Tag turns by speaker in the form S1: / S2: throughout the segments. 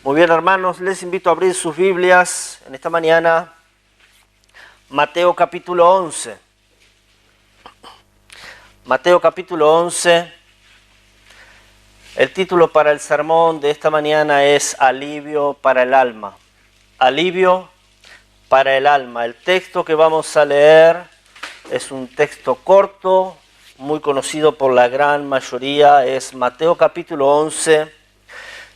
S1: Muy bien, hermanos, les invito a abrir sus Biblias en esta mañana. Mateo capítulo 11. Mateo capítulo 11. El título para el sermón de esta mañana es Alivio para el alma. Alivio para el alma. El texto que vamos a leer es un texto corto, muy conocido por la gran mayoría. Es Mateo capítulo 11.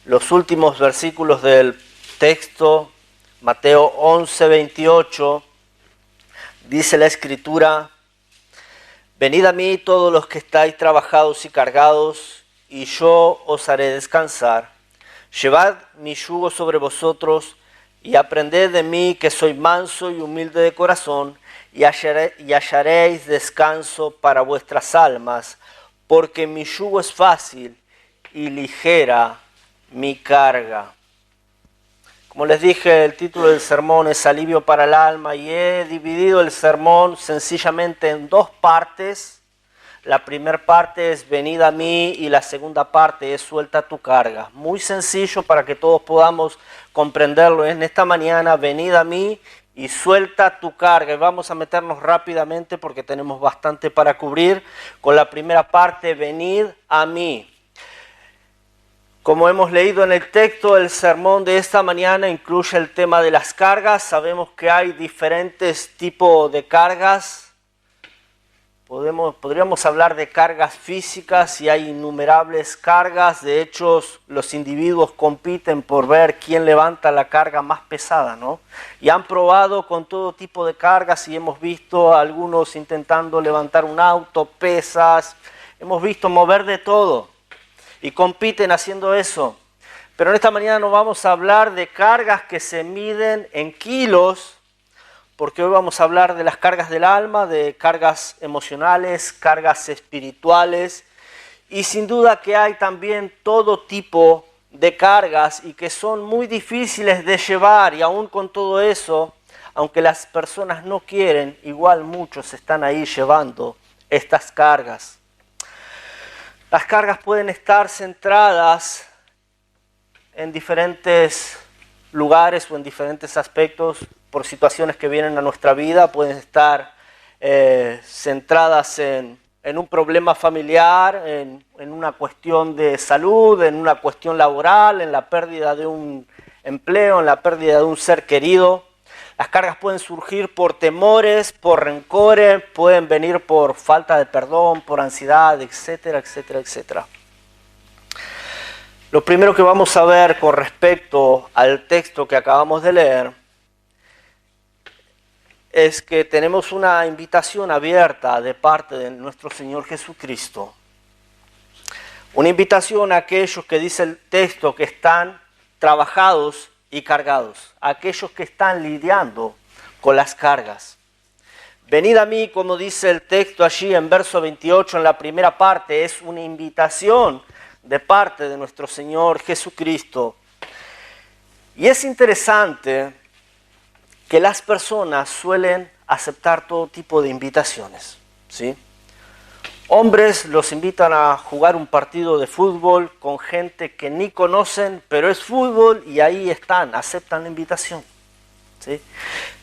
S1: Los últimos versículos del texto, Mateo 11, 28, dice la Escritura: Venid a mí todos los que estáis trabajados y cargados, y yo os haré descansar. Llevad mi yugo sobre vosotros, y aprended de mí, que soy manso y humilde de corazón, y hallaréis descanso para vuestras almas, porque mi yugo es fácil y ligera mi carga. Como les dije, el título del sermón es Alivio para el alma, y he dividido el sermón sencillamente en dos partes. La primera parte es Venid a mí, y la segunda parte es Suelta tu carga. Muy sencillo para que todos podamos comprenderlo en esta mañana: venid a mí y suelta tu carga. Y vamos a meternos rápidamente porque tenemos bastante para cubrir con la primera parte: venid a mí. Como hemos leído en el texto, el sermón de esta mañana incluye el tema de las cargas. Sabemos que hay diferentes tipos de cargas. Podríamos hablar de cargas físicas, y hay innumerables cargas. De hecho, los individuos compiten por ver quién levanta la carga más pesada, ¿no? Y han probado con todo tipo de cargas, y hemos visto a algunos intentando levantar un auto, pesas. Hemos visto mover de todo. Y compiten haciendo eso. Pero en esta mañana no vamos a hablar de cargas que se miden en kilos, porque hoy vamos a hablar de las cargas del alma, de cargas emocionales, cargas espirituales, y sin duda que hay también todo tipo de cargas y que son muy difíciles de llevar, y aún con todo eso, aunque las personas no quieren, igual muchos están ahí llevando estas cargas. Las cargas pueden estar centradas en diferentes lugares o en diferentes aspectos por situaciones que vienen a nuestra vida. Pueden estar centradas en un problema familiar, en una cuestión de salud, en una cuestión laboral, en la pérdida de un empleo, en la pérdida de un ser querido. Las cargas pueden surgir por temores, por rencores, pueden venir por falta de perdón, por ansiedad, etcétera, etcétera, etcétera. Lo primero que vamos a ver con respecto al texto que acabamos de leer es que tenemos una invitación abierta de parte de nuestro Señor Jesucristo. Una invitación a aquellos que dice el texto que están trabajados y cargados, aquellos que están lidiando con las cargas. Venid a mí, como dice el texto allí en verso 28, en la primera parte, es una invitación de parte de nuestro Señor Jesucristo. Y es interesante que las personas suelen aceptar todo tipo de invitaciones, ¿sí? Hombres los invitan a jugar un partido de fútbol con gente que ni conocen, pero es fútbol y ahí están, aceptan la invitación, ¿sí?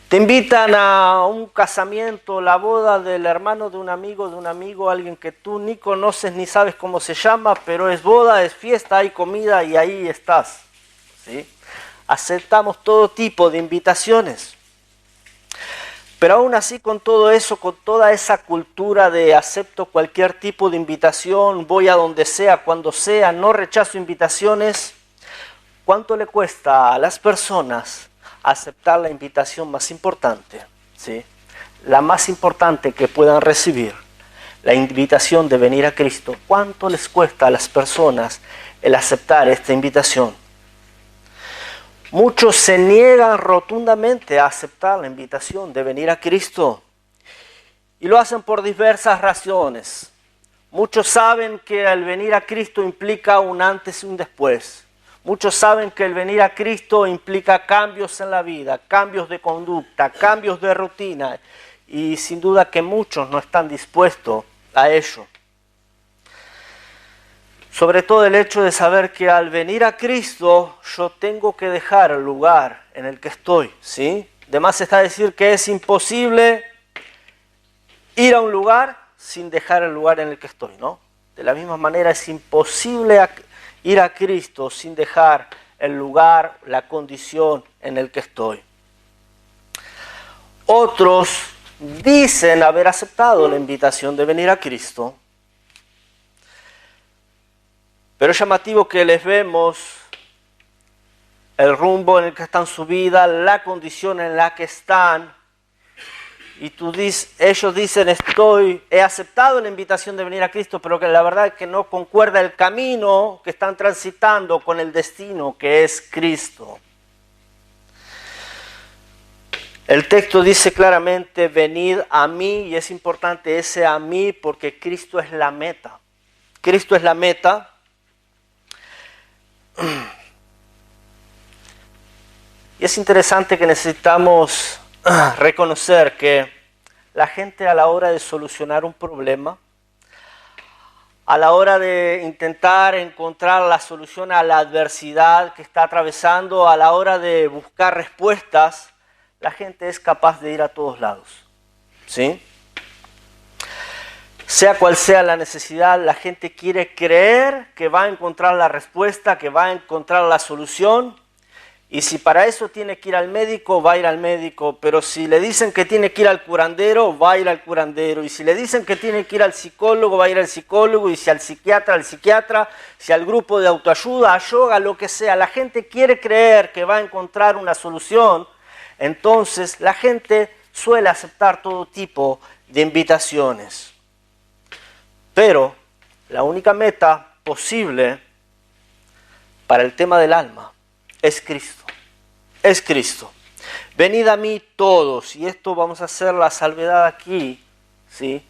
S1: Te invitan a un casamiento, la boda del hermano de un amigo, alguien que tú ni conoces ni sabes cómo se llama, pero es boda, es fiesta, hay comida y ahí estás, ¿sí? Aceptamos todo tipo de invitaciones. Pero aún así, con todo eso, con toda esa cultura de acepto cualquier tipo de invitación, voy a donde sea, cuando sea, no rechazo invitaciones, ¿cuánto le cuesta a las personas aceptar la invitación más importante? ¿Sí? La más importante que puedan recibir, la invitación de venir a Cristo. ¿Cuánto les cuesta a las personas el aceptar esta invitación? Muchos se niegan rotundamente a aceptar la invitación de venir a Cristo, y lo hacen por diversas razones. Muchos saben que el venir a Cristo implica un antes y un después. Muchos saben que el venir a Cristo implica cambios en la vida, cambios de conducta, cambios de rutina, y sin duda que muchos no están dispuestos a ello. Sobre todo el hecho de saber que al venir a Cristo yo tengo que dejar el lugar en el que estoy, ¿sí? Además está decir que es imposible ir a un lugar sin dejar el lugar en el que estoy, ¿no? De la misma manera es imposible ir a Cristo sin dejar el lugar, la condición en el que estoy. Otros dicen haber aceptado la invitación de venir a Cristo, pero es llamativo que les vemos el rumbo en el que están su vida, la condición en la que están, y ellos dicen he aceptado la invitación de venir a Cristo, pero que la verdad es que no concuerda el camino que están transitando con el destino que es Cristo. El texto dice claramente, venid a mí, y es importante ese a mí porque Cristo es la meta. Cristo es la meta. Y es interesante que necesitamos reconocer que la gente a la hora de solucionar un problema, a la hora de intentar encontrar la solución a la adversidad que está atravesando, a la hora de buscar respuestas, la gente es capaz de ir a todos lados, ¿sí? Sea cual sea la necesidad, la gente quiere creer que va a encontrar la respuesta, que va a encontrar la solución. Y si para eso tiene que ir al médico, va a ir al médico. Pero si le dicen que tiene que ir al curandero, va a ir al curandero. Y si le dicen que tiene que ir al psicólogo, va a ir al psicólogo. Y si al psiquiatra, si al grupo de autoayuda, a yoga, lo que sea. La gente quiere creer que va a encontrar una solución. Entonces la gente suele aceptar todo tipo de invitaciones. Pero la única meta posible para el tema del alma es Cristo. Es Cristo. Venid a mí todos, y esto vamos a hacer la salvedad aquí, ¿sí?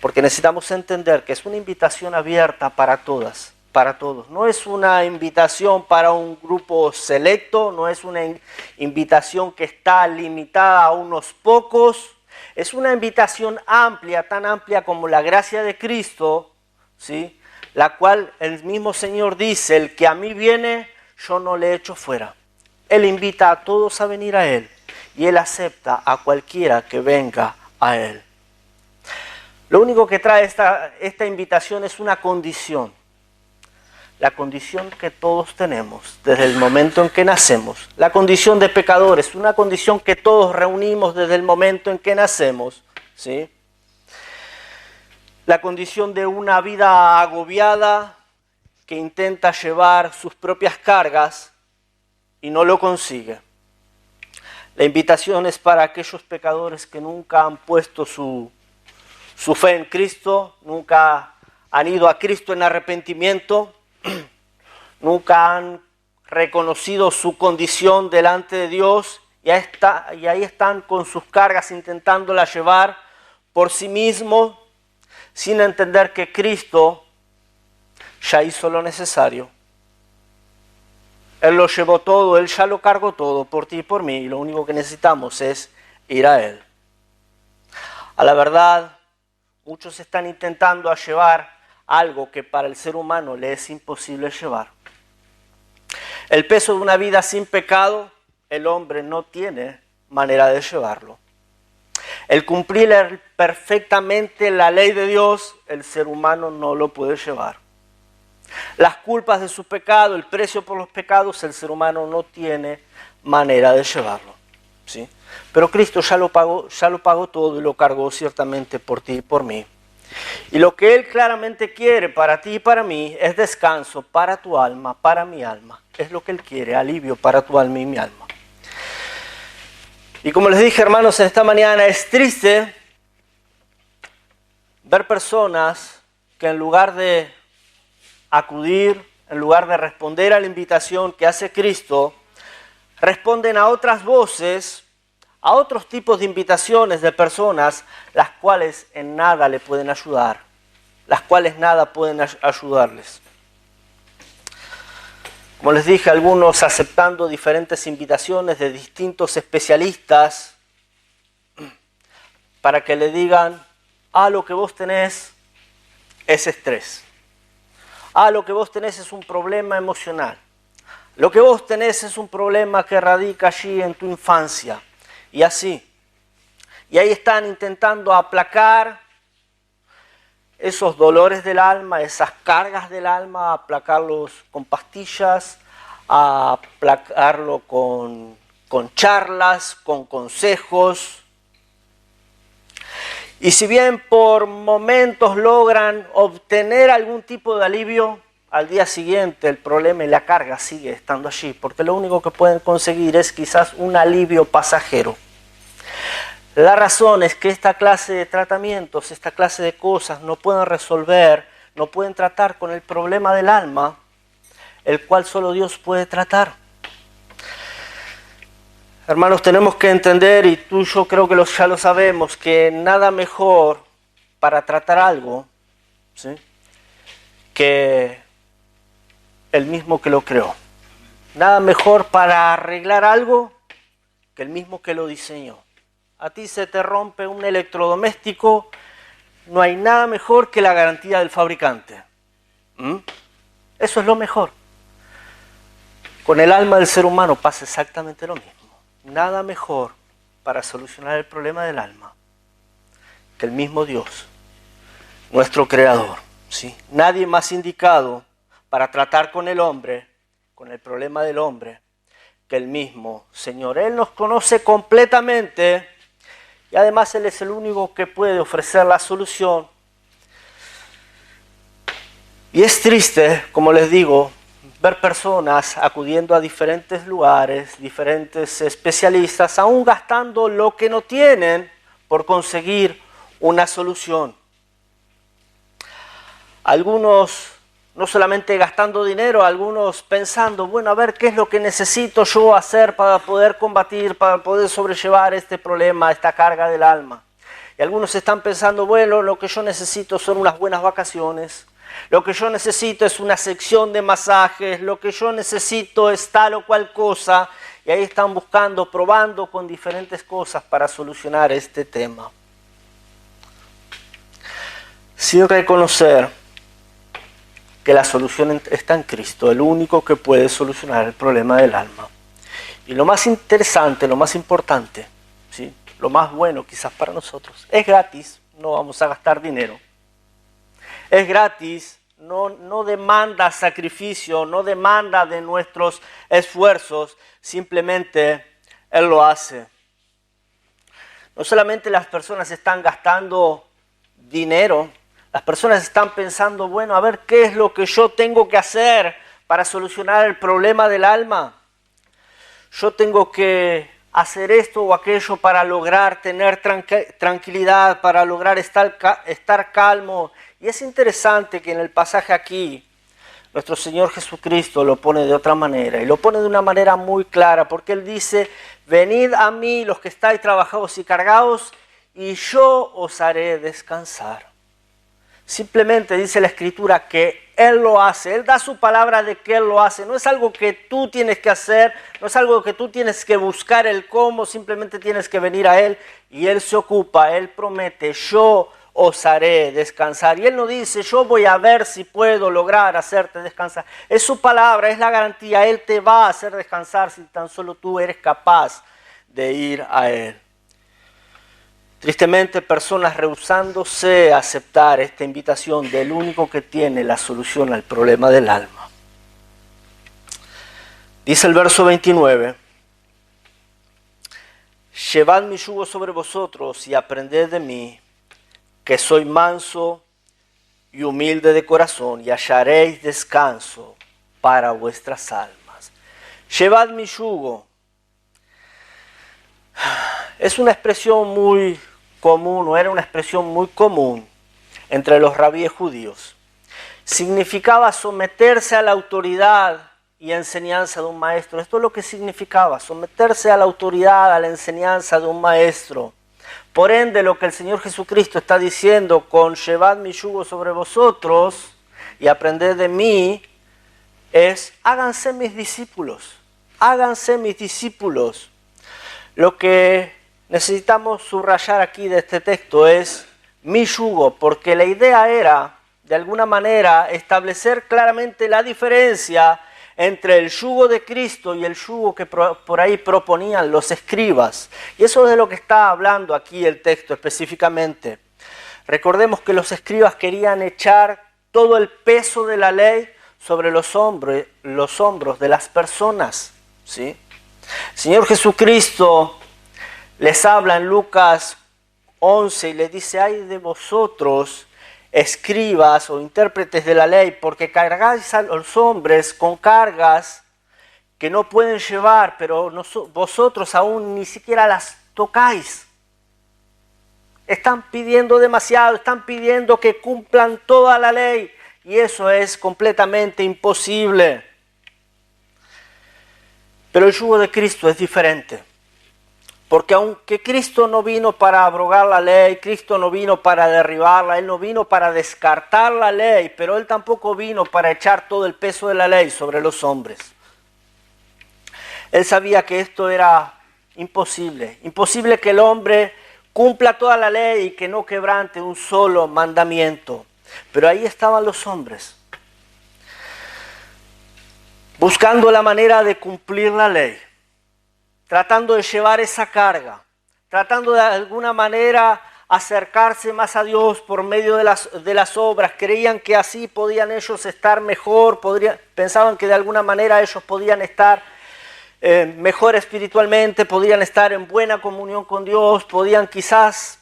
S1: Porque necesitamos entender que es una invitación abierta para todas, para todos. No es una invitación para un grupo selecto, no es una invitación que está limitada a unos pocos. Es una invitación amplia, tan amplia como la gracia de Cristo, ¿sí? La cual el mismo Señor dice, el que a mí viene, yo no le echo fuera. Él invita a todos a venir a Él y Él acepta a cualquiera que venga a Él. Lo único que trae esta invitación es una condición. La condición que todos tenemos desde el momento en que nacemos. La condición de pecadores, una condición que todos reunimos desde el momento en que nacemos, ¿sí? La condición de una vida agobiada que intenta llevar sus propias cargas y no lo consigue. La invitación es para aquellos pecadores que nunca han puesto su fe en Cristo, nunca han ido a Cristo en arrepentimiento, nunca han reconocido su condición delante de Dios y ahí están con sus cargas intentándolas llevar por sí mismos, sin entender que Cristo ya hizo lo necesario. Él lo llevó todo, Él ya lo cargó todo por ti y por mí, y lo único que necesitamos es ir a Él. A la verdad, muchos están intentando llevar algo que para el ser humano le es imposible llevar. El peso de una vida sin pecado, el hombre no tiene manera de llevarlo. El cumplir perfectamente la ley de Dios, el ser humano no lo puede llevar. Las culpas de su pecado, el precio por los pecados, el ser humano no tiene manera de llevarlo, ¿sí? Pero Cristo ya lo pagó todo y lo cargó ciertamente por ti y por mí. Y lo que Él claramente quiere para ti y para mí es descanso para tu alma, para mi alma. Es lo que Él quiere, alivio para tu alma y mi alma. Y como les dije, hermanos, en esta mañana es triste ver personas que en lugar de acudir, en lugar de responder a la invitación que hace Cristo, responden a otras voces, a otros tipos de invitaciones de personas, las cuales en nada le pueden ayudar, las cuales nada pueden ayudarles. Como les dije, algunos aceptando diferentes invitaciones de distintos especialistas para que le digan, lo que vos tenés es estrés. lo que vos tenés es un problema emocional. Lo que vos tenés es un problema que radica allí en tu infancia. Y así. Y ahí están intentando aplacar esos dolores del alma, esas cargas del alma, aplacarlos con pastillas, aplacarlo con charlas, con consejos. Y si bien por momentos logran obtener algún tipo de alivio, al día siguiente el problema y la carga sigue estando allí, porque lo único que pueden conseguir es quizás un alivio pasajero. La razón es que esta clase de tratamientos, esta clase de cosas no pueden resolver, no pueden tratar con el problema del alma, el cual solo Dios puede tratar. Hermanos, tenemos que entender, y tú y yo creo que ya lo sabemos, que nada mejor para tratar algo, ¿sí?, que el mismo que lo creó. Nada mejor para arreglar algo que el mismo que lo diseñó. A ti se te rompe un electrodoméstico, no hay nada mejor que la garantía del fabricante. Eso es lo mejor. Con el alma del ser humano pasa exactamente lo mismo. Nada mejor para solucionar el problema del alma que el mismo Dios, nuestro Creador, ¿sí? Nadie más indicado para tratar con el hombre, con el problema del hombre, que el mismo Señor. Él nos conoce completamente y además Él es el único que puede ofrecer la solución. Y es triste, como les digo, ver personas acudiendo a diferentes lugares, diferentes especialistas, aún gastando lo que no tienen por conseguir una solución. Algunos no solamente gastando dinero, algunos pensando, bueno, a ver qué es lo que necesito yo hacer para poder combatir, para poder sobrellevar este problema, esta carga del alma. Y algunos están pensando, bueno, lo que yo necesito son unas buenas vacaciones, lo que yo necesito es una sección de masajes, lo que yo necesito es tal o cual cosa, y ahí están buscando, probando con diferentes cosas para solucionar este tema. Sin reconocer que la solución está en Cristo, el único que puede solucionar el problema del alma. Y lo más interesante, lo más importante, ¿sí?, lo más bueno quizás para nosotros, es gratis, no vamos a gastar dinero. Es gratis, no demanda sacrificio, no demanda de nuestros esfuerzos, simplemente Él lo hace. No solamente las personas están gastando dinero, las personas están pensando, bueno, a ver qué es lo que yo tengo que hacer para solucionar el problema del alma. Yo tengo que hacer esto o aquello para lograr tener tranquilidad, para lograr estar calmo. Y es interesante que en el pasaje aquí, nuestro Señor Jesucristo lo pone de otra manera, y lo pone de una manera muy clara, porque Él dice, venid a mí los que estáis trabajados y cargados, y yo os haré descansar. Simplemente dice la Escritura que Él lo hace, Él da su palabra de que Él lo hace. No es algo que tú tienes que hacer, no es algo que tú tienes que buscar el cómo, simplemente tienes que venir a Él y Él se ocupa, Él promete, yo os haré descansar. Y Él no dice, yo voy a ver si puedo lograr hacerte descansar. Es su palabra, es la garantía, Él te va a hacer descansar si tan solo tú eres capaz de ir a Él. Tristemente, personas rehusándose a aceptar esta invitación del único que tiene la solución al problema del alma. Dice el verso 29, llevad mi yugo sobre vosotros y aprended de mí, que soy manso y humilde de corazón, y hallaréis descanso para vuestras almas. Llevad mi yugo. Es una expresión muy común, o era una expresión muy común entre los rabíes judíos. Significaba someterse a la autoridad y enseñanza de un maestro. Esto es lo que significaba, someterse a la autoridad, a la enseñanza de un maestro. Por ende, lo que el Señor Jesucristo está diciendo con llevad mi yugo sobre vosotros y aprended de mí, es háganse mis discípulos, háganse mis discípulos. Lo que necesitamos subrayar aquí de este texto es mi yugo, porque la idea era de alguna manera, establecer claramente la diferencia entre el yugo de Cristo y el yugo que por ahí proponían los escribas. Y eso es de lo que está hablando aquí el texto específicamente. Recordemos que los escribas querían echar todo el peso de la ley sobre los hombros de las personas, ¿sí? El Señor Jesucristo les habla en Lucas 11 y les dice: ay de vosotros, escribas o intérpretes de la ley, porque cargáis a los hombres con cargas que no pueden llevar, pero vosotros aún ni siquiera las tocáis. Están pidiendo demasiado, están pidiendo que cumplan toda la ley, y eso es completamente imposible. Pero el yugo de Cristo es diferente. Porque aunque Cristo no vino para abrogar la ley, Cristo no vino para derribarla, Él no vino para descartar la ley, pero Él tampoco vino para echar todo el peso de la ley sobre los hombres. Él sabía que esto era imposible. Imposible que el hombre cumpla toda la ley y que no quebrante un solo mandamiento. Pero ahí estaban los hombres, buscando la manera de cumplir la ley, tratando de llevar esa carga, tratando de alguna manera acercarse más a Dios por medio de las obras. Creían que así podían ellos estar mejor, pensaban que de alguna manera ellos podían estar mejor espiritualmente, podían estar en buena comunión con Dios, podían quizás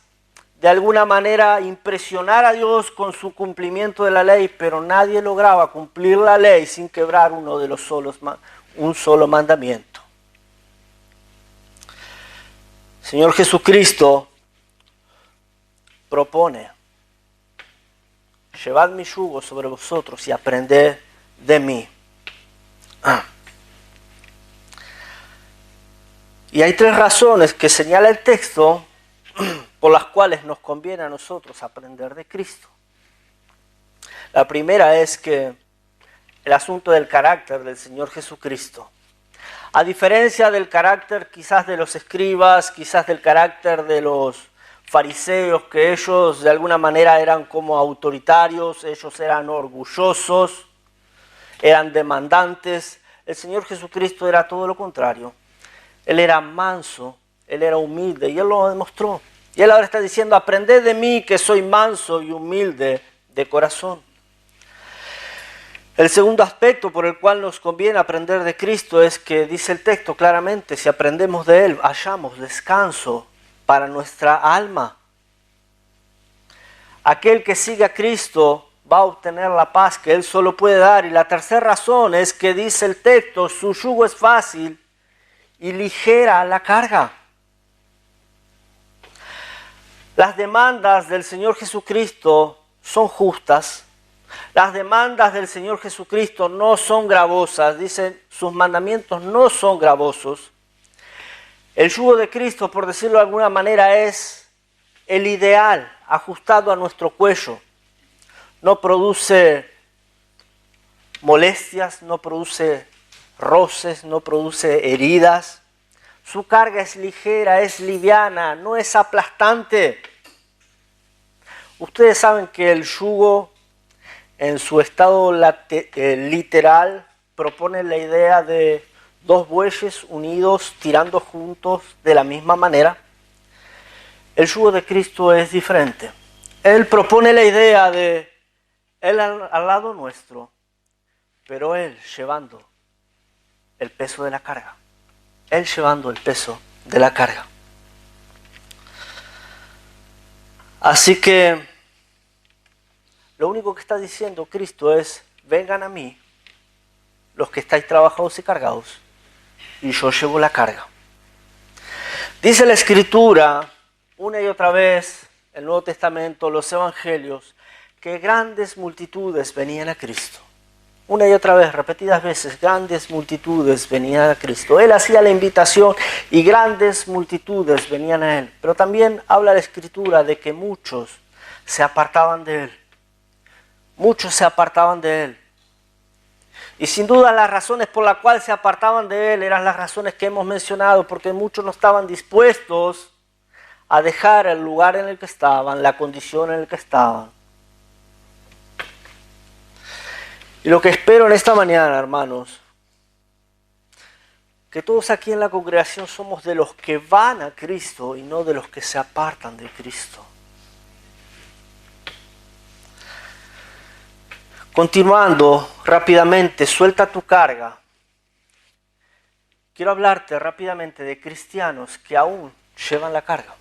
S1: de alguna manera impresionar a Dios con su cumplimiento de la ley, pero nadie lograba cumplir la ley sin quebrar un solo mandamiento. Señor Jesucristo propone: llevad mi yugo sobre vosotros y aprended de mí. Y hay tres razones que señala el texto por las cuales nos conviene a nosotros aprender de Cristo. La primera es que el asunto del carácter del Señor Jesucristo, a diferencia del carácter quizás de los escribas, quizás del carácter de los fariseos, que ellos de alguna manera eran como autoritarios, ellos eran orgullosos, eran demandantes, el Señor Jesucristo era todo lo contrario. Él era manso, Él era humilde y Él lo demostró. Y Él ahora está diciendo: aprended de mí que soy manso y humilde de corazón. El segundo aspecto por el cual nos conviene aprender de Cristo es que dice el texto claramente: si aprendemos de Él, hallamos descanso para nuestra alma. Aquel que sigue a Cristo va a obtener la paz que Él solo puede dar. Y la tercera razón es que dice el texto: su yugo es fácil y ligera la carga. Las demandas del Señor Jesucristo son justas. Las demandas del Señor Jesucristo no son gravosas. Dicen, sus mandamientos no son gravosos. El yugo de Cristo, por decirlo de alguna manera, es el ideal, ajustado a nuestro cuello. No produce molestias, no produce roces, no produce heridas. Su carga es ligera, es liviana, no es aplastante. Ustedes saben que el yugo, en su estado literal, propone la idea de dos bueyes unidos tirando juntos de la misma manera. El yugo de Cristo es diferente. Él propone la idea de Él al lado nuestro, pero Él llevando el peso de la carga. Él llevando el peso de la carga. Así que lo único que está diciendo Cristo es: vengan a mí los que estáis trabajados y cargados, y yo llevo la carga. Dice la Escritura una y otra vez, el Nuevo Testamento, los Evangelios, que grandes multitudes venían a Cristo. Una y otra vez, repetidas veces, grandes multitudes venían a Cristo. Él hacía la invitación y grandes multitudes venían a Él. Pero también habla la Escritura de que muchos se apartaban de Él. Muchos se apartaban de Él. Y sin duda las razones por las cuales se apartaban de Él eran las razones que hemos mencionado, porque muchos no estaban dispuestos a dejar el lugar en el que estaban, la condición en la que estaban. Y lo que espero en esta mañana, hermanos, que todos aquí en la congregación somos de los que van a Cristo y no de los que se apartan de Cristo. Continuando rápidamente, suelta tu carga. Quiero hablarte rápidamente de cristianos que aún llevan la carga.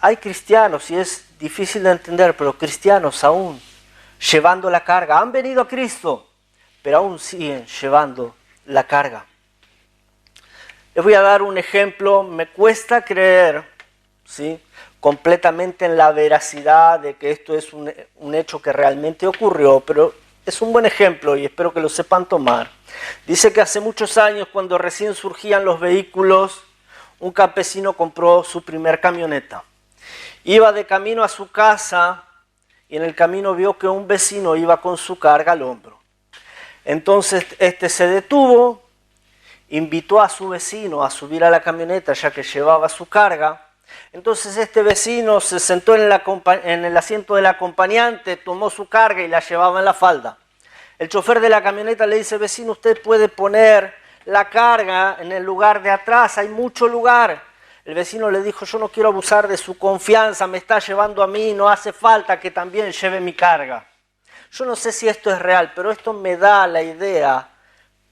S1: Hay cristianos, y es difícil de entender, pero cristianos aún llevando la carga. Han venido a Cristo, pero aún siguen llevando la carga. Les voy a dar un ejemplo. Me cuesta creer, ¿sí?, completamente en la veracidad de que esto es un hecho que realmente ocurrió, pero es un buen ejemplo y espero que lo sepan tomar. Dice que hace muchos años, cuando recién surgían los vehículos, un campesino compró su primer camioneta. Iba de camino a su casa y en el camino vio que un vecino iba con su carga al hombro. Entonces este se detuvo, invitó a su vecino a subir a la camioneta ya que llevaba su carga. Entonces este vecino se sentó en el asiento del acompañante, tomó su carga y la llevaba en la falda. El chofer de la camioneta le dice: vecino, usted puede poner la carga en el lugar de atrás, hay mucho lugar. El vecino le dijo: yo no quiero abusar de su confianza, me está llevando a mí, no hace falta que también lleve mi carga. Yo no sé si esto es real, pero esto me da la idea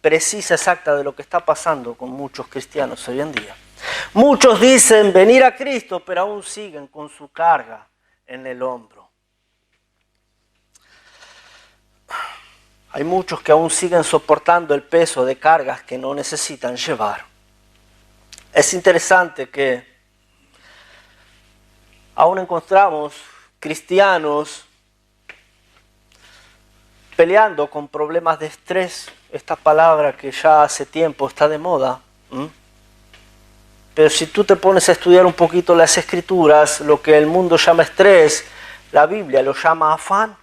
S1: precisa, exacta de lo que está pasando con muchos cristianos hoy en día. Muchos dicen venir a Cristo, pero aún siguen con su carga en el hombro. Hay muchos que aún siguen soportando el peso de cargas que no necesitan llevar. Es interesante que aún encontramos cristianos peleando con problemas de estrés, esta palabra que ya hace tiempo está de moda. Pero si tú te pones a estudiar un poquito las escrituras, lo que el mundo llama estrés, la Biblia lo llama afán.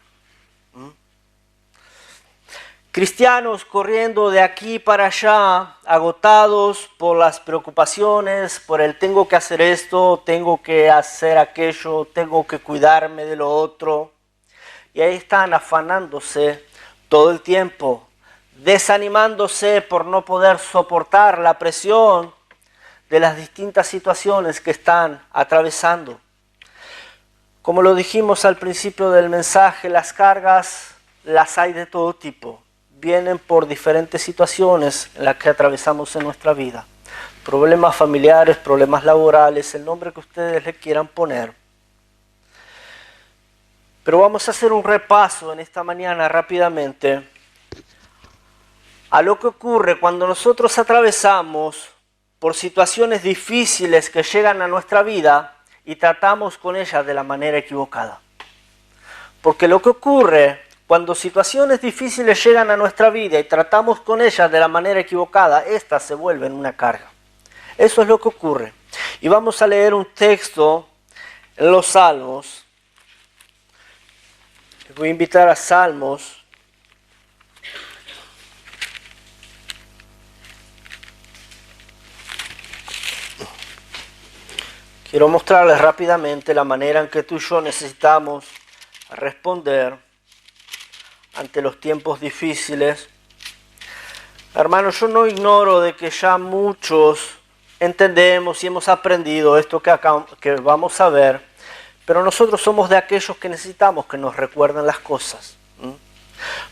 S1: Cristianos corriendo de aquí para allá, agotados por las preocupaciones, por el tengo que hacer esto, tengo que hacer aquello, tengo que cuidarme de lo otro. Y ahí están afanándose todo el tiempo, desanimándose por no poder soportar la presión de las distintas situaciones que están atravesando. Como lo dijimos al principio del mensaje, las cargas las hay de todo tipo. Vienen por diferentes situaciones en las que atravesamos en nuestra vida. Problemas familiares, problemas laborales, el nombre que ustedes le quieran poner. Pero vamos a hacer un repaso en esta mañana rápidamente a lo que ocurre cuando nosotros atravesamos por situaciones difíciles que llegan a nuestra vida y tratamos con ellas de la manera equivocada. Porque lo que ocurre cuando situaciones difíciles llegan a nuestra vida y tratamos con ellas de la manera equivocada, estas se vuelven una carga. Eso es lo que ocurre. Y vamos a leer un texto en los Salmos. Les voy a invitar a Salmos. Quiero mostrarles rápidamente la manera en que tú y yo necesitamos responder ante los tiempos difíciles. Hermanos, yo no ignoro de que ya muchos entendemos y hemos aprendido esto que vamos a ver, pero nosotros somos de aquellos que necesitamos que nos recuerden las cosas.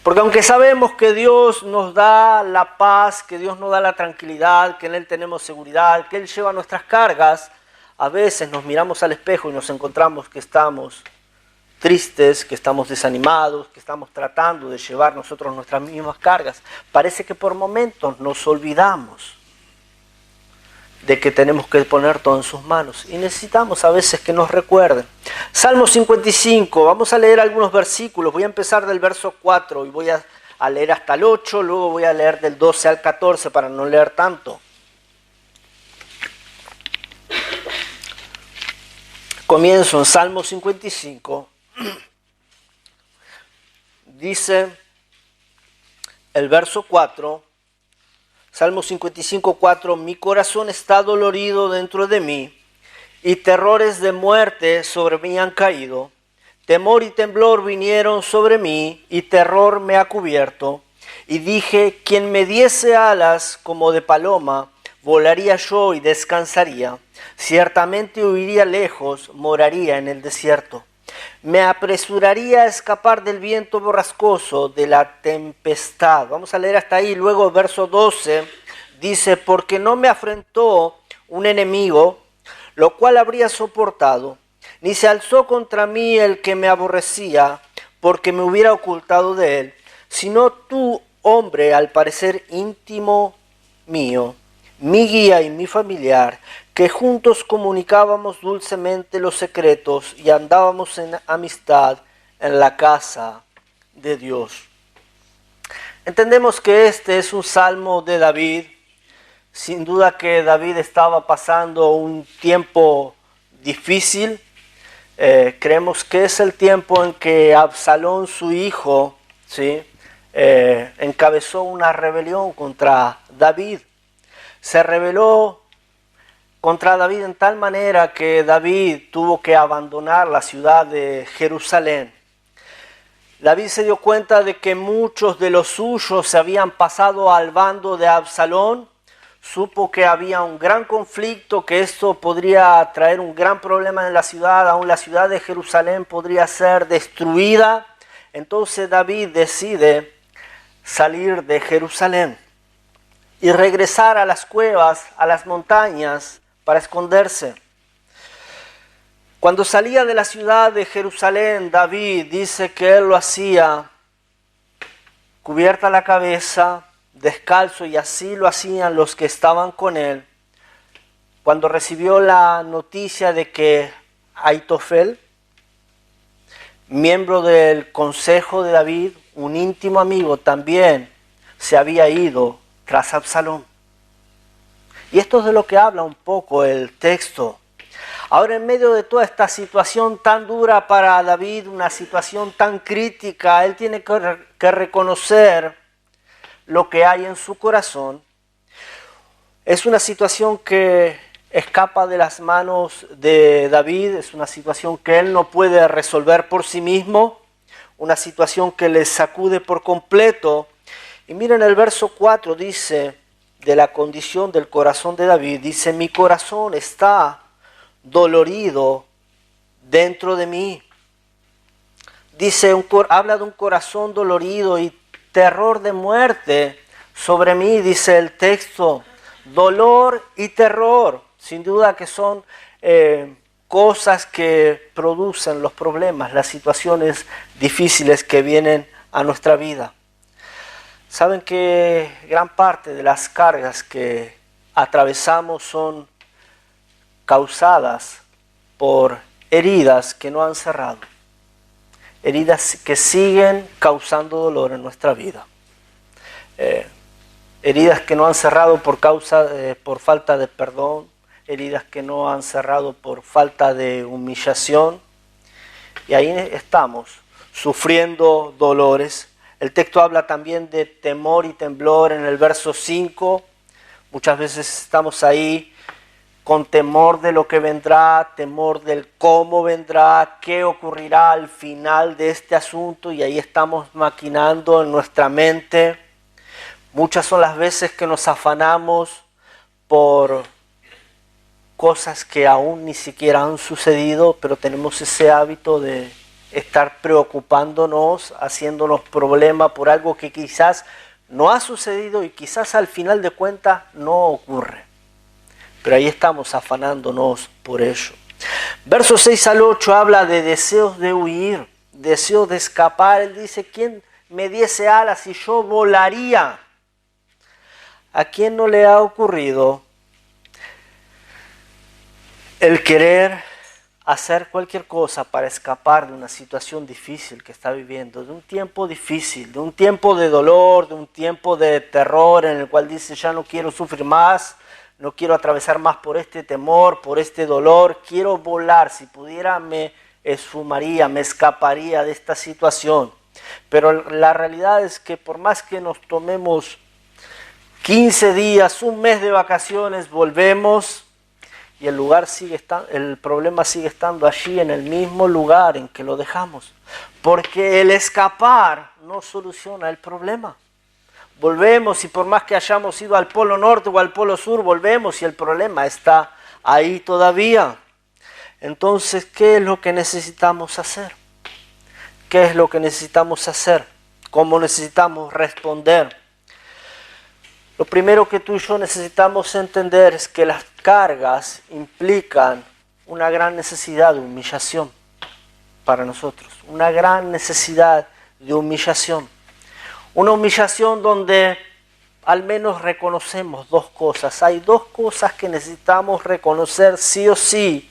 S1: Porque aunque sabemos que Dios nos da la paz, que Dios nos da la tranquilidad, que en Él tenemos seguridad, que Él lleva nuestras cargas, a veces nos miramos al espejo y nos encontramos que estamos tristes, que estamos desanimados, que estamos tratando de llevar nosotros nuestras mismas cargas. Parece que por momentos nos olvidamos de que tenemos que poner todo en sus manos y necesitamos a veces que nos recuerden. Salmo 55, vamos a leer algunos versículos. Voy a empezar del verso 4 y voy a leer hasta el 8, luego voy a leer del 12 al 14 para no leer tanto. Comienzo en Salmo 55. Dice el verso 4, Salmo 55, 4, mi corazón está dolorido dentro de mí, y terrores de muerte sobre mí han caído. Temor y temblor vinieron sobre mí, y terror me ha cubierto, Y dije, quien me diese alas como de paloma, volaría yo y descansaría. Ciertamente huiría lejos, moraría en el desierto. Me apresuraría a escapar del viento borrascoso, de la tempestad. Vamos a leer hasta ahí. Luego, verso 12, dice, porque no me afrentó un enemigo, lo cual habría soportado, ni se alzó contra mí el que me aborrecía, porque me hubiera ocultado de él, sino tú, hombre, al parecer íntimo mío, mi guía y mi familiar, que juntos comunicábamos dulcemente los secretos y andábamos en amistad en la casa de Dios. Entendemos que este es un salmo de David. Sin duda que David estaba pasando un tiempo difícil. Creemos que es el tiempo en que Absalón, su hijo, ¿sí? Encabezó una rebelión contra David. Se rebeló contra David en tal manera que David tuvo que abandonar la ciudad de Jerusalén. David se dio cuenta de que muchos de los suyos se habían pasado al bando de Absalón. Supo que había un gran conflicto, que esto podría traer un gran problema en la ciudad, aún la ciudad de Jerusalén podría ser destruida. Entonces David decide salir de Jerusalén y regresar a las cuevas, a las montañas, para esconderse. Cuando salía de la ciudad de Jerusalén, David dice que él lo hacía cubierta la cabeza, descalzo, y así lo hacían los que estaban con él. Cuando recibió la noticia de que Aitofel, miembro del consejo de David, un íntimo amigo, también se había ido tras Absalón. Y esto es de lo que habla un poco el texto. Ahora, en medio de toda esta situación tan dura para David, una situación tan crítica, él tiene que reconocer lo que hay en su corazón. Es una situación que escapa de las manos de David, es una situación que él no puede resolver por sí mismo, una situación que le sacude por completo. Y miren el verso 4, dice, de la condición del corazón de David, dice, mi corazón está dolorido dentro de mí. Dice, habla de un corazón dolorido y terror de muerte sobre mí, dice el texto. Dolor y terror, sin duda que son cosas que producen los problemas, las situaciones difíciles que vienen a nuestra vida. Saben que gran parte de las cargas que atravesamos son causadas por heridas que no han cerrado, heridas que siguen causando dolor en nuestra vida, heridas que no han cerrado por falta de perdón, heridas que no han cerrado por falta de humillación, y ahí estamos sufriendo dolores. El texto habla también de temor y temblor en el verso 5. Muchas veces estamos ahí con temor de lo que vendrá, temor del cómo vendrá, qué ocurrirá al final de este asunto, y ahí estamos maquinando en nuestra mente. Muchas son las veces que nos afanamos por cosas que aún ni siquiera han sucedido, pero tenemos ese hábito de estar preocupándonos, haciéndonos problema por algo que quizás no ha sucedido y quizás al final de cuentas no ocurre. Pero ahí estamos afanándonos por ello. Versos 6 al 8 habla de deseos de huir, deseos de escapar. Él dice, ¿quién me diese alas y yo volaría? ¿A quién no le ha ocurrido el querer hacer cualquier cosa para escapar de una situación difícil que está viviendo, de un tiempo difícil, de un tiempo de dolor, de un tiempo de terror en el cual dice, ya no quiero sufrir más, no quiero atravesar más por este temor, por este dolor, quiero volar, si pudiera me esfumaría, me escaparía de esta situación. Pero la realidad es que por más que nos tomemos 15 días, un mes de vacaciones, volvemos y el problema sigue estando allí en el mismo lugar en que lo dejamos. Porque el escapar no soluciona el problema. Volvemos y por más que hayamos ido al polo norte o al polo sur, volvemos y el problema está ahí todavía. Entonces, ¿qué es lo que necesitamos hacer? ¿Qué es lo que necesitamos hacer? ¿Cómo necesitamos responder? Lo primero que tú y yo necesitamos entender es que las cargas implican una gran necesidad de humillación para nosotros. Una gran necesidad de humillación. Una humillación donde al menos reconocemos dos cosas. Hay dos cosas que necesitamos reconocer sí o sí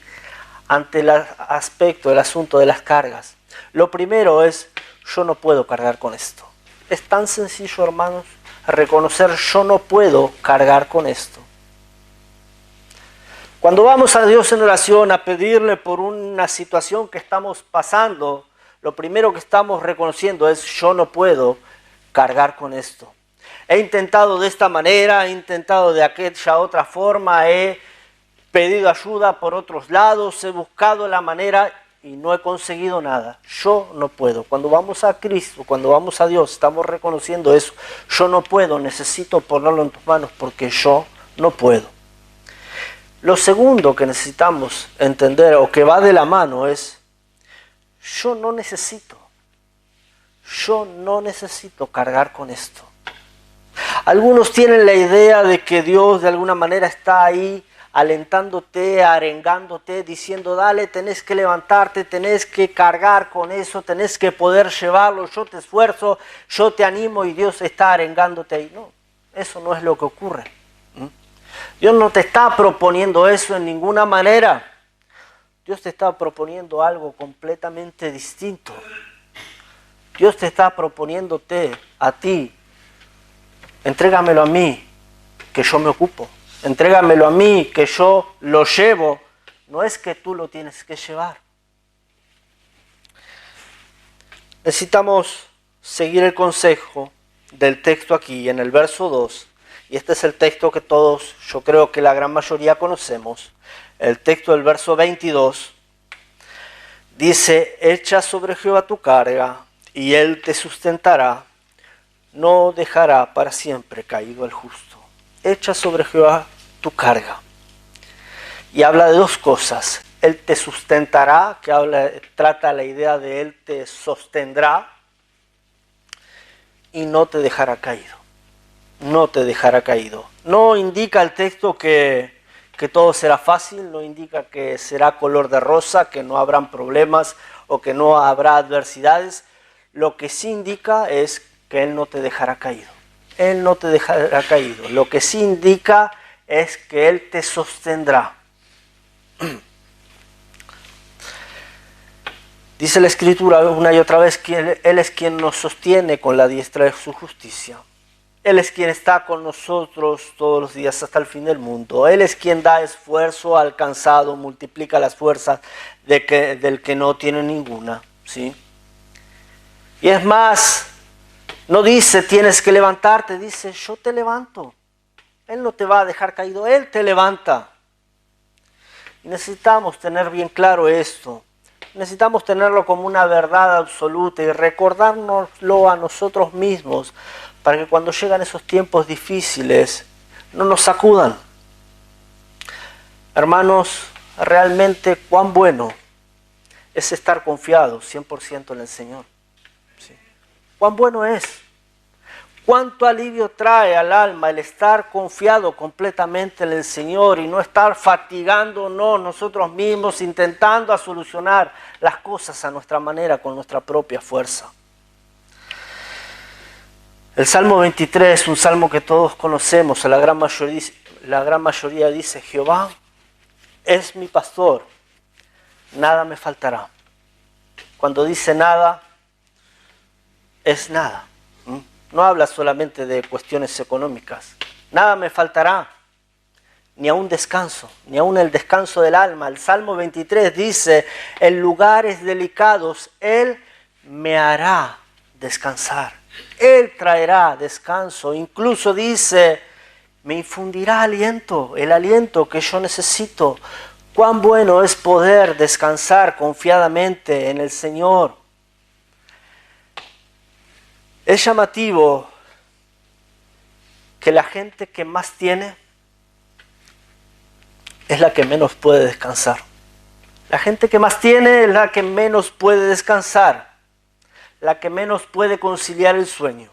S1: ante el aspecto, el asunto de las cargas. Lo primero es, yo no puedo cargar con esto. Es tan sencillo, hermanos, reconocer yo no puedo cargar con esto. Cuando vamos a Dios en oración a pedirle por una situación que estamos pasando, lo primero que estamos reconociendo es yo no puedo cargar con esto. He intentado de esta manera, he intentado de aquella otra forma, he pedido ayuda por otros lados, he buscado la manera y no he conseguido nada. Yo no puedo. Cuando vamos a Cristo, cuando vamos a Dios, estamos reconociendo eso. Yo no puedo, necesito ponerlo en tus manos porque yo no puedo. Lo segundo que necesitamos entender o que va de la mano es, yo no necesito cargar con esto. Algunos tienen la idea de que Dios de alguna manera está ahí alentándote, arengándote, diciendo dale, tenés que levantarte, tenés que cargar con eso, tenés que poder llevarlo, yo te esfuerzo, yo te animo y Dios está arengándote ahí. No, eso no es lo que ocurre. Dios no te está proponiendo eso en ninguna manera. Dios te está proponiendo algo completamente distinto. Dios te está proponiéndote a ti, entrégamelo a mí, que yo me ocupo. Entrégamelo a mí, que yo lo llevo. No es que tú lo tienes que llevar. Necesitamos seguir el consejo del texto aquí, en el verso 2. Y este es el texto que todos, yo creo que la gran mayoría conocemos. El texto del verso 22 dice, echa sobre Jehová tu carga, y Él te sustentará. No dejará para siempre caído el justo. Echa sobre Jehová tu carga. Y habla de dos cosas. Él te sustentará, que trata la idea de Él te sostendrá. Y no te dejará caído. No te dejará caído. No indica el texto que todo será fácil, no indica que será color de rosa, que no habrán problemas o que no habrá adversidades. Lo que sí indica es que Él no te dejará caído. Él no te dejará caído. Lo que sí indica es que Él te sostendrá. Dice la Escritura una y otra vez que Él es quien nos sostiene con la diestra de su justicia. Él es quien está con nosotros todos los días hasta el fin del mundo. Él es quien da esfuerzo al cansado, multiplica las fuerzas del que no tiene ninguna. ¿Sí? Y es más, no dice tienes que levantarte, dice yo te levanto. Él no te va a dejar caído, Él te levanta. Y necesitamos tener bien claro esto. Necesitamos tenerlo como una verdad absoluta y recordárnoslo a nosotros mismos para que cuando llegan esos tiempos difíciles no nos sacudan. Hermanos, realmente cuán bueno es estar confiados 100% en el Señor. ¿Sí? Cuán bueno es. Cuánto alivio trae al alma el estar confiado completamente en el Señor y no estar fatigándonos nosotros mismos intentando solucionar las cosas a nuestra manera con nuestra propia fuerza. El Salmo 23 es un salmo que todos conocemos, la gran mayoría dice, Jehová es mi pastor, nada me faltará. Cuando dice nada, es nada. No habla solamente de cuestiones económicas. Nada me faltará, ni aun descanso, ni aun el descanso del alma. El Salmo 23 dice, en lugares delicados Él me hará descansar. Él traerá descanso. Incluso dice, me infundirá aliento, el aliento que yo necesito. Cuán bueno es poder descansar confiadamente en el Señor. Es llamativo que la gente que más tiene es la que menos puede descansar. La gente que más tiene es la que menos puede descansar, la que menos puede conciliar el sueño.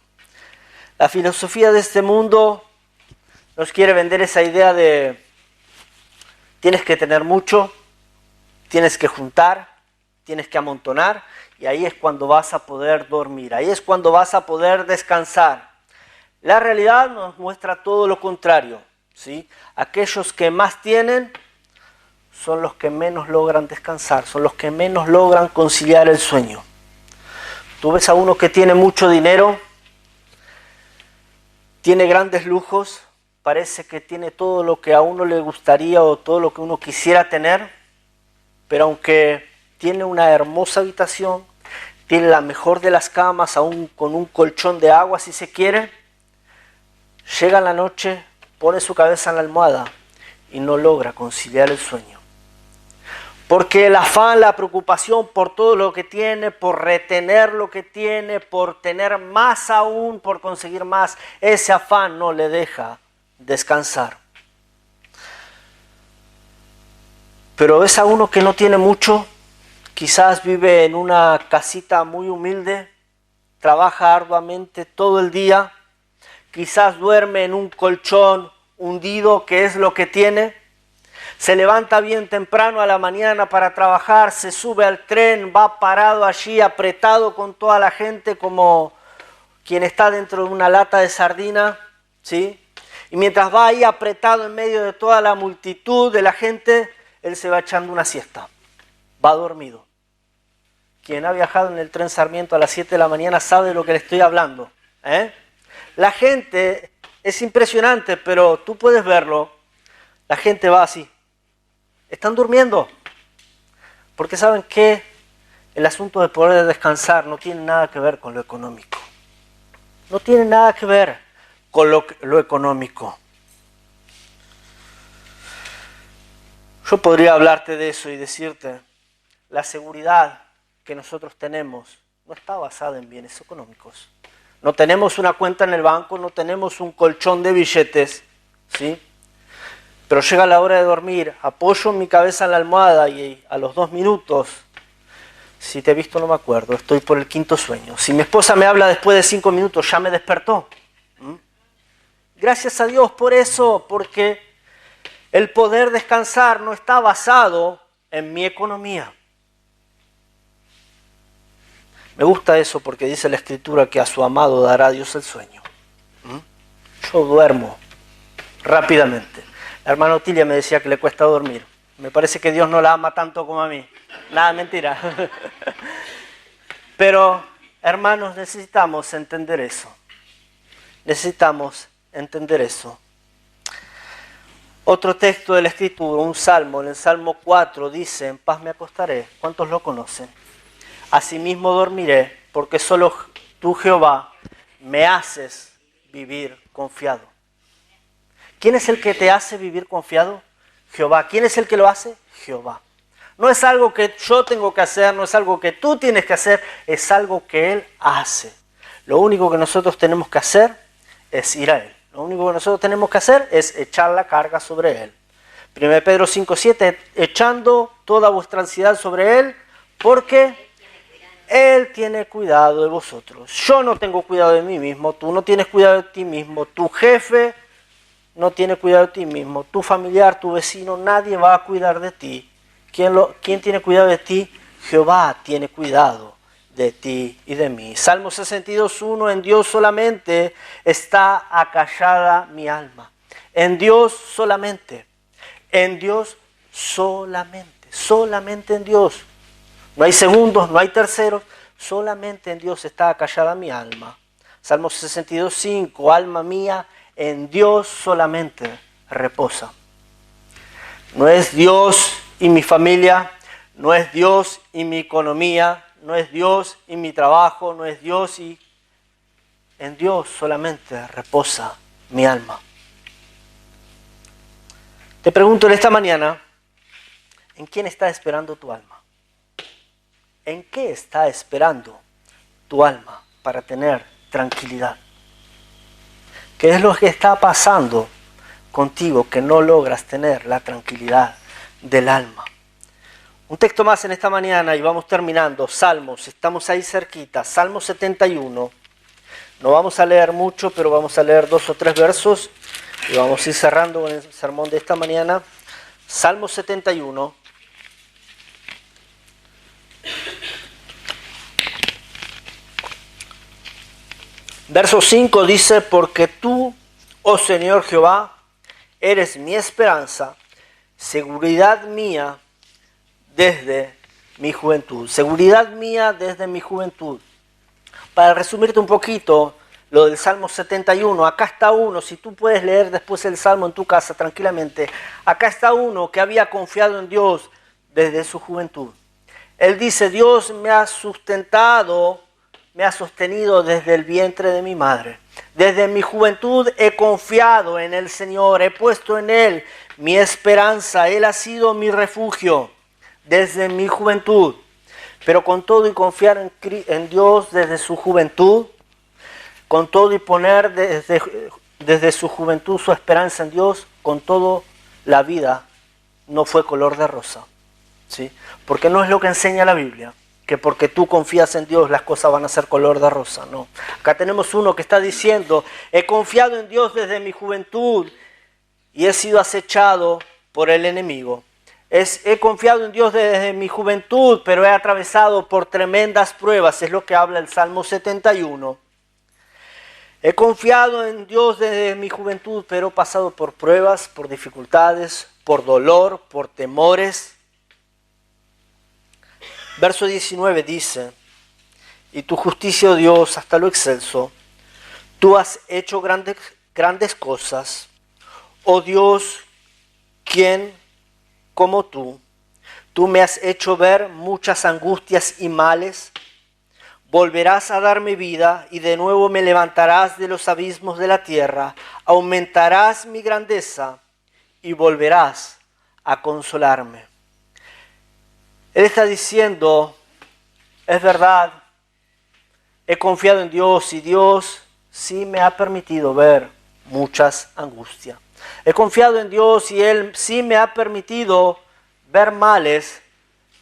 S1: La filosofía de este mundo nos quiere vender esa idea de tienes que tener mucho, tienes que juntar, tienes que amontonar, y ahí es cuando vas a poder dormir, ahí es cuando vas a poder descansar. La realidad nos muestra todo lo contrario, ¿sí? Aquellos que más tienen son los que menos logran descansar, son los que menos logran conciliar el sueño. Tú ves a uno que tiene mucho dinero, tiene grandes lujos, parece que tiene todo lo que a uno le gustaría o todo lo que uno quisiera tener, pero aunque tiene una hermosa habitación, tiene la mejor de las camas, aún con un colchón de agua si se quiere, llega en la noche, pone su cabeza en la almohada y no logra conciliar el sueño. Porque el afán, la preocupación por todo lo que tiene, por retener lo que tiene, por tener más aún, por conseguir más, ese afán no le deja descansar. Pero ves a uno que no tiene mucho, quizás vive en una casita muy humilde, trabaja arduamente todo el día, quizás duerme en un colchón hundido, que es lo que tiene. Se levanta bien temprano a la mañana para trabajar, se sube al tren, va parado allí apretado con toda la gente como quien está dentro de una lata de sardina, ¿sí? Y mientras va ahí apretado en medio de toda la multitud de la gente, él se va echando una siesta, va dormido. Quien ha viajado en el tren Sarmiento a las 7 de la mañana sabe de lo que le estoy hablando, ¿eh? La gente es impresionante, pero tú puedes verlo, la gente va así. Están durmiendo, porque saben que el asunto de poder descansar no tiene nada que ver con lo económico. No tiene nada que ver con lo económico. Yo podría hablarte de eso y decirte, la seguridad que nosotros tenemos no está basada en bienes económicos. No tenemos una cuenta en el banco, no tenemos un colchón de billetes, ¿sí? Pero llega la hora de dormir, apoyo mi cabeza en la almohada y a los 2 minutos, si te he visto no me acuerdo, estoy por el 5.º sueño. Si mi esposa me habla después de 5 minutos, ya me despertó. Gracias a Dios por eso, porque el poder descansar no está basado en mi economía. Me gusta eso porque dice la Escritura que a su amado dará Dios el sueño. Yo duermo rápidamente. La hermana Otilia me decía que le cuesta dormir. Me parece que Dios no la ama tanto como a mí. Nada, mentira. Pero, hermanos, necesitamos entender eso. Necesitamos entender eso. Otro texto de la Escritura, un salmo, en el Salmo 4 dice, en paz me acostaré. ¿Cuántos lo conocen? Asimismo dormiré, porque solo tú, Jehová, me haces vivir confiado. ¿Quién es el que te hace vivir confiado? Jehová. ¿Quién es el que lo hace? Jehová. No es algo que yo tengo que hacer, no es algo que tú tienes que hacer, es algo que Él hace. Lo único que nosotros tenemos que hacer es ir a Él. Lo único que nosotros tenemos que hacer es echar la carga sobre Él. 1 Pedro 5:7, echando toda vuestra ansiedad sobre Él, porque Él tiene cuidado de vosotros. Yo no tengo cuidado de mí mismo, tú no tienes cuidado de ti mismo, tu jefe no tiene cuidado de ti mismo, tu familiar, tu vecino, nadie va a cuidar de ti. ¿Quién tiene cuidado de ti? Jehová tiene cuidado de ti y de mí. Salmo 62:1, en Dios solamente está acallada mi alma. En Dios solamente, en Dios solamente, solamente en Dios. No hay segundos, no hay terceros, solamente en Dios está acallada mi alma. Salmo 62:5, alma mía, en Dios solamente reposa. No es Dios y mi familia, no es Dios y mi economía, no es Dios y mi trabajo, no es Dios y... En Dios solamente reposa mi alma. Te pregunto en esta mañana, ¿en quién está esperando tu alma? ¿En qué está esperando tu alma para tener tranquilidad? ¿Qué es lo que está pasando contigo que no logras tener la tranquilidad del alma? Un texto más en esta mañana y vamos terminando. Salmos, estamos ahí cerquita. Salmo 71. No vamos a leer mucho, pero vamos a leer 2 o 3 versos y vamos a ir cerrando con el sermón de esta mañana. Salmo 71. Verso 5 dice: porque tú, oh Señor Jehová, eres mi esperanza, seguridad mía desde mi juventud. Seguridad mía desde mi juventud. Para resumirte un poquito lo del Salmo 71, acá está uno, si tú puedes leer después el Salmo en tu casa tranquilamente, acá está uno que había confiado en Dios desde su juventud. Él dice: Dios me ha sustentado, me ha sostenido desde el vientre de mi madre. Desde mi juventud he confiado en el Señor, he puesto en Él mi esperanza, Él ha sido mi refugio desde mi juventud. Pero con todo y confiar en Dios desde su juventud, con todo y poner desde su juventud su esperanza en Dios, con todo la vida no fue color de rosa, ¿sí? Porque no es lo que enseña la Biblia, que porque tú confías en Dios las cosas van a ser color de rosa, no. Acá tenemos uno que está diciendo: he confiado en Dios desde mi juventud y he sido acechado por el enemigo. He confiado en Dios desde mi juventud, pero he atravesado por tremendas pruebas, es lo que habla el Salmo 71. He confiado en Dios desde mi juventud, pero he pasado por pruebas, por dificultades, por dolor, por temores. Verso 19 dice: y tu justicia, oh Dios, hasta lo excelso. Tú has hecho grandes cosas. Oh Dios, ¿quién como tú? Tú me has hecho ver muchas angustias y males. Volverás a darme vida y de nuevo me levantarás de los abismos de la tierra. Aumentarás mi grandeza y volverás a consolarme. Él está diciendo: es verdad, he confiado en Dios y Dios sí me ha permitido ver muchas angustias. He confiado en Dios y Él sí me ha permitido ver males,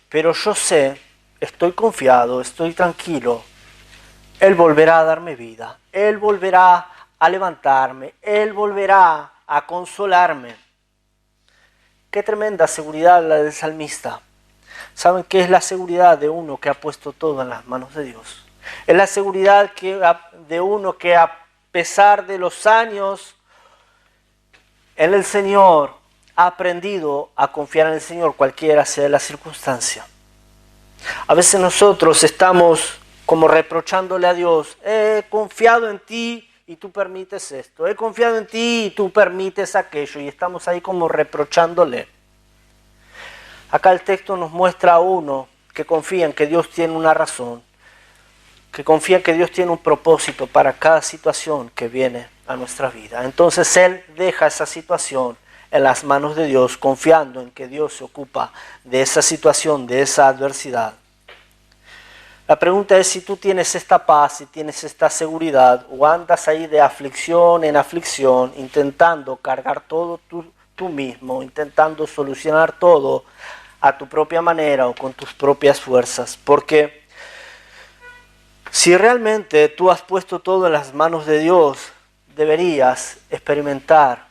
S1: pero yo sé, estoy confiado, estoy tranquilo. Él volverá a darme vida, Él volverá a levantarme, Él volverá a consolarme. Qué tremenda seguridad la del salmista. ¿Saben qué es la seguridad de uno que ha puesto todo en las manos de Dios? Es la seguridad de uno que a pesar de los años en el Señor ha aprendido a confiar en el Señor, cualquiera sea la circunstancia. A veces nosotros estamos como reprochándole a Dios: he confiado en ti y tú permites esto, he confiado en ti y tú permites aquello, y estamos ahí como reprochándole. Acá el texto nos muestra a uno que confía en que Dios tiene una razón, que confía en que Dios tiene un propósito para cada situación que viene a nuestra vida. Entonces él deja esa situación en las manos de Dios, confiando en que Dios se ocupa de esa situación, de esa adversidad. La pregunta es si tú tienes esta paz, si tienes esta seguridad, o andas ahí de aflicción en aflicción, intentando cargar todo tú mismo, intentando solucionar todo a tu propia manera o con tus propias fuerzas. Porque si realmente tú has puesto todo en las manos de Dios, deberías experimentar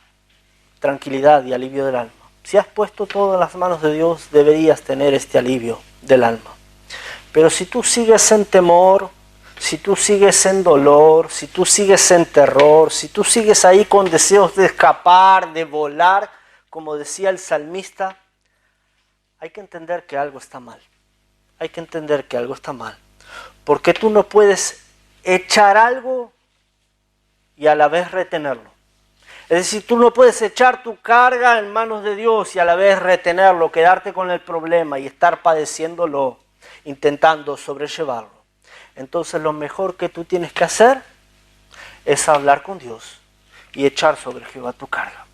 S1: tranquilidad y alivio del alma. Si has puesto todo en las manos de Dios, deberías tener este alivio del alma. Pero si tú sigues en temor, si tú sigues en dolor, si tú sigues en terror, si tú sigues ahí con deseos de escapar, de volar, como decía el salmista, hay que entender que algo está mal. Hay que entender que algo está mal. Porque tú no puedes echar algo y a la vez retenerlo. Es decir, tú no puedes echar tu carga en manos de Dios y a la vez retenerlo, quedarte con el problema y estar padeciéndolo, intentando sobrellevarlo. Entonces lo mejor que tú tienes que hacer es hablar con Dios y echar sobre Jehová tu carga.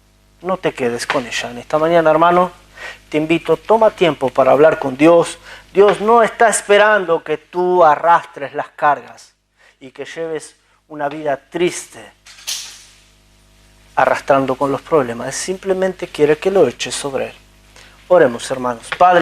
S1: No te quedes con ella. En esta mañana, hermano, te invito, toma tiempo para hablar con Dios. Dios no está esperando que tú arrastres las cargas y que lleves una vida triste arrastrando con los problemas, Él simplemente quiere que lo eches sobre Él. Oremos, hermanos. Padre,